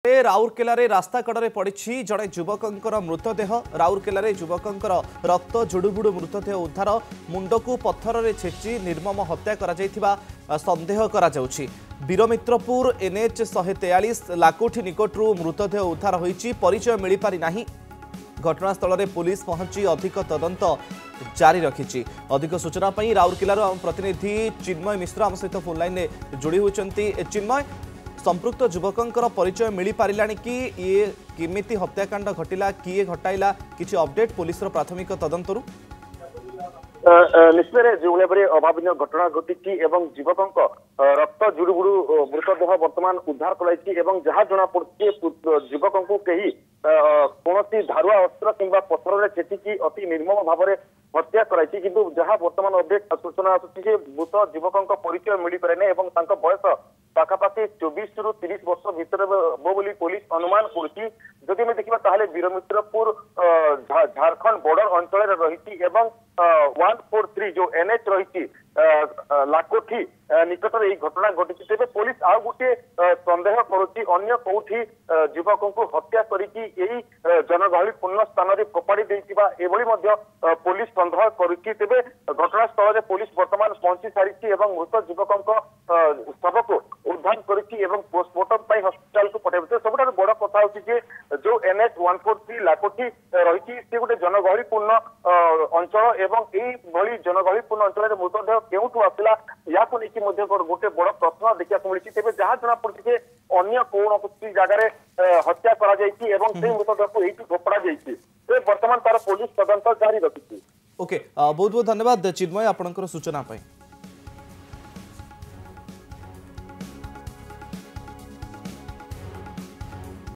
राउरकेलार रास्ता कड़े पड़ी जड़े युवकर मृतदेह राउरकेलार युवकर रक्त जुड़ुबुड़ु मृतदेह उद्धार मुंड को पत्थर रे छेची निर्मम हत्या करा संदेह करा वीरमित्रपुर एनएच 143 लाकोठी निकटू मृतदेह उद्धार होईची परिचय मिल पारि नाही। घटनास्थल में पुलिस पहुंची अधिक तदंत जारी रखी। अधिक सूचना पर राउरकेलार प्रतिनिधि चिन्मय मिश्र आम सहित फोन लाइन में जोड़ी होती। चिन्मय, संपृक्त युवकर परिचय मिल पारा कि ये केमिति हत्याकांड घटिला, किए घटाइला, किसी अपडेट पुलिस प्राथमिक तदंत निश्चय जो भाई अभावन घटना घटी युवकों रक्त जुड़ुबुड़ु मृतदेह बर्तमान उद्धार कर जहाँ जना पड़ी युवकों को कहीं कौन धारुआ अस्त्र कि पत्थर छेचिकी अति निर्मम भाव में हत्या कराई किंतु जहाँ बर्तमान अपडेट सूचना आसूसी मृत युवकों परिचय मिल पारे बयस पाखापाखि 24 रु 30 वर्ष भितर बोली पुलिस अनुमान करुच्ची। जदि मैं देखा वीरमित्रपुर झारखंड बॉर्डर अंचल रही 143 जो एनएच रही लाकोठी निकट में घटना घटी तेज पुलिस आउ गोटे संदेह करुच्ची अन्य कौटी युवकों को हत्या करी जनगहलीपूर्ण स्थान में फोपाड़ी पुलिस संदेह करुच्ची। तेज घटनास्थल में पुलिस बर्तमान पहुंची सारी मृत युवकों शव को उद्धार करी पोस्टमार्टम हस्पिटाल को पठाई। सब बड़ कथा जो एनएच 143 लाकोठी रही गोटे जनगहलीपूर्ण अंचल एवं जनगहलीपूर्ण अंचल मृतदेह क्यों आसला या गोटे बड़ प्रश्न देखा मिली। तेज जहाँ जना पड़ी अन्य कौन जगार हत्या मृतदेह को ये घोपड़ा बर्तमान तार पुलिस तदंत जारी रखी। ओके, बहुत बहुत धन्यवाद चिन्मय आपनकर सूचना।